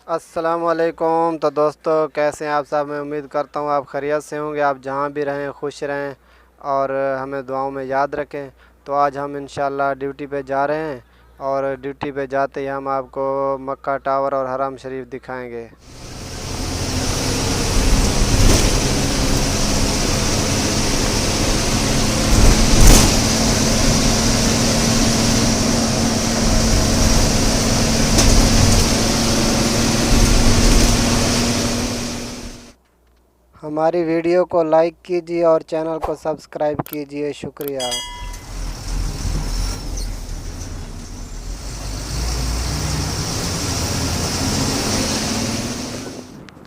अस्सलाम वालेकुम। तो दोस्तों, कैसे हैं आप सब? मैं उम्मीद करता हूँ आप खैरियत से होंगे। आप जहाँ भी रहें खुश रहें और हमें दुआओं में याद रखें। तो आज हम इंशाल्लाह ड्यूटी पे जा रहे हैं और ड्यूटी पे जाते ही हम आपको मक्का टावर और हरम शरीफ दिखाएंगे। हमारी वीडियो को लाइक कीजिए और चैनल को सब्सक्राइब कीजिए। शुक्रिया।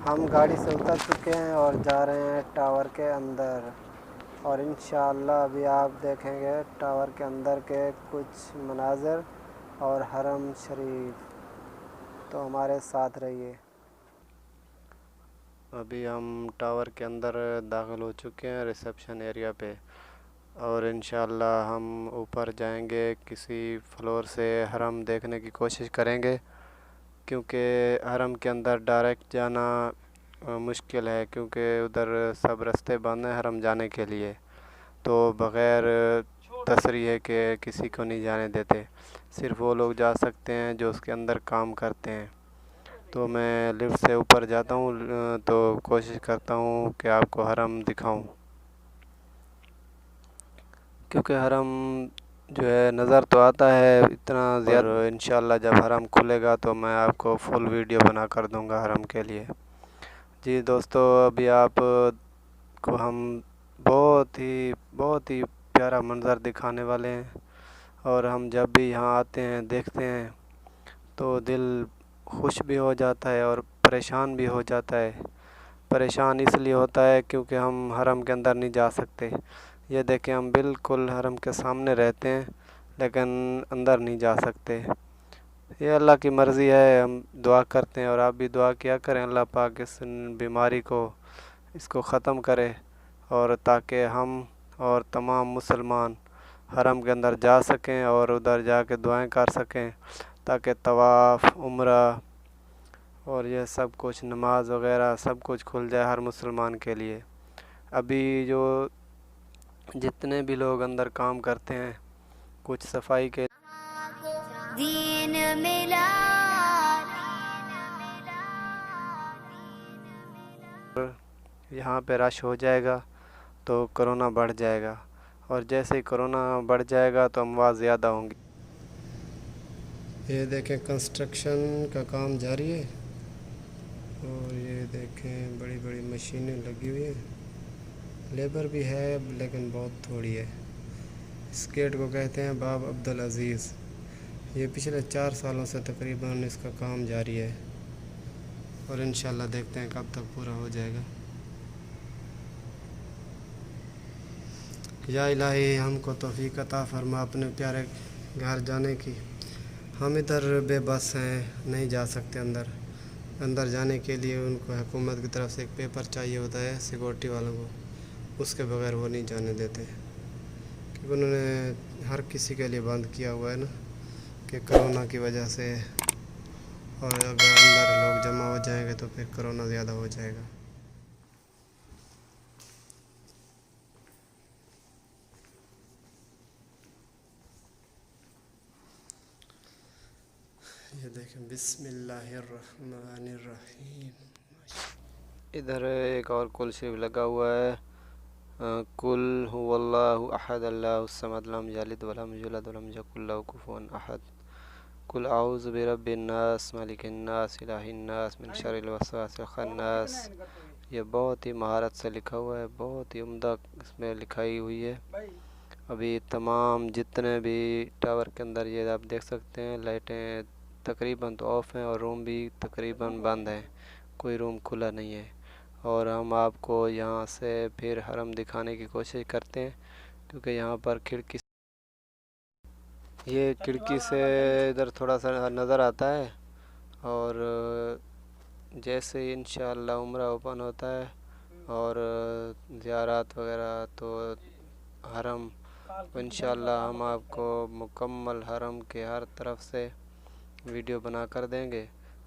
हम गाड़ी से उतर चुके हैं और जा रहे हैं टावर के अंदर, और इंशाअल्लाह अभी आप देखेंगे टावर के अंदर के कुछ मनाज़र और हरम शरीफ। तो हमारे साथ रहिए। अभी हम टावर के अंदर दाखिल हो चुके हैं रिसेप्शन एरिया पे, और इंशाअल्लाह हम ऊपर जाएंगे। किसी फ्लोर से हरम देखने की कोशिश करेंगे, क्योंकि हरम के अंदर डायरेक्ट जाना मुश्किल है, क्योंकि उधर सब रास्ते बंद हैं हरम जाने के लिए। तो बग़ैर तसरीह है कि किसी को नहीं जाने देते, सिर्फ़ वो लोग जा सकते हैं जो उसके अंदर काम करते हैं। तो मैं लिफ्ट से ऊपर जाता हूँ, तो कोशिश करता हूँ कि आपको हरम दिखाऊं, क्योंकि हरम जो है नज़र तो आता है इतना ज़्यादा। और इंशाल्लाह जब हरम खुलेगा तो मैं आपको फुल वीडियो बना कर दूंगा हरम के लिए। जी दोस्तों, अभी आप को हम बहुत ही प्यारा मंज़र दिखाने वाले हैं। और हम जब भी यहाँ आते हैं देखते हैं तो दिल खुश भी हो जाता है और परेशान भी हो जाता है। परेशान इसलिए होता है क्योंकि हम हरम के अंदर नहीं जा सकते। ये देखें, हम बिल्कुल हरम के सामने रहते हैं लेकिन अंदर नहीं जा सकते। ये अल्लाह की मर्ज़ी है। हम दुआ करते हैं और आप भी दुआ किया करें, अल्लाह पाक इस बीमारी को इसको ख़त्म करे, और ताकि हम और तमाम मुसलमान हरम के अंदर जा सकें और उधर जाके दुआएं कर सकें, ताकि तवाफ़, उम्रा और यह सब कुछ, नमाज वगैरह सब कुछ खुल जाए हर मुसलमान के लिए। अभी जो जितने भी लोग अंदर काम करते हैं, कुछ सफाई के दीन मिला, यहाँ पे रश हो जाएगा तो कोरोना बढ़ जाएगा, और जैसे ही कोरोना बढ़ जाएगा तो अमवात ज़्यादा होंगी। ये देखें, कंस्ट्रक्शन का काम जारी है, और ये देखें बड़ी बड़ी मशीनें लगी हुई हैं। लेबर भी है लेकिन बहुत थोड़ी है। इस गेट को कहते हैं बाब अब्दुल अज़ीज़। ये पिछले 4 सालों से तकरीबन इसका काम जारी है, और इंशाल्लाह देखते हैं कब तक पूरा हो जाएगा। या इलाही, हमको तौफीक अता फरमा अपने प्यारे घर जाने की। हम इधर बेबस हैं, नहीं जा सकते अंदर। अंदर जाने के लिए उनको हुकूमत की तरफ से एक पेपर चाहिए होता है सिक्योरिटी वालों को, उसके बगैर वो नहीं जाने देते, क्योंकि उन्होंने हर किसी के लिए बंद किया हुआ है ना, कि कोरोना की वजह से। और अगर अंदर लोग जमा हो जाएंगे तो फिर कोरोना ज़्यादा हो जाएगा। ये देखें, बिस्मिल्लाहिर्रहमानिर्रहीम। इधर एक और कुल शरीफ लगा हुआ है, कुल हुवल्लाहु अहद अल्लाहुस समद लम यलिद वलम यूलद वलम यकुल लहू कुफुवन अहद, कुल आऊज़ु बिरब्बिन नास मलिकिन नास इलाहिन नास मिन शर्रिल वसवासिल खन्नास। ये बहुत ही महारत से लिखा हुआ है, बहुत ही उम्दा इसमें लिखाई हुई है। अभी तमाम जितने भी टावर के अंदर, ये आप देख सकते हैं, लाइटें तकरीबन तो ऑफ़ हैं और रूम भी तकरीबन बंद हैं, कोई रूम खुला नहीं है। और हम आपको यहाँ से फिर हरम दिखाने की कोशिश करते हैं, क्योंकि यहाँ पर खिड़की से इधर थोड़ा सा नज़र आता है। और जैसे ही इंशाअल्लाह उम्रा ओपन होता है और ज़ियारत वगैरह, तो हरम इंशाअल्लाह हम आपको मुकम्मल हरम के हर तरफ से वीडियो बना कर देंगे,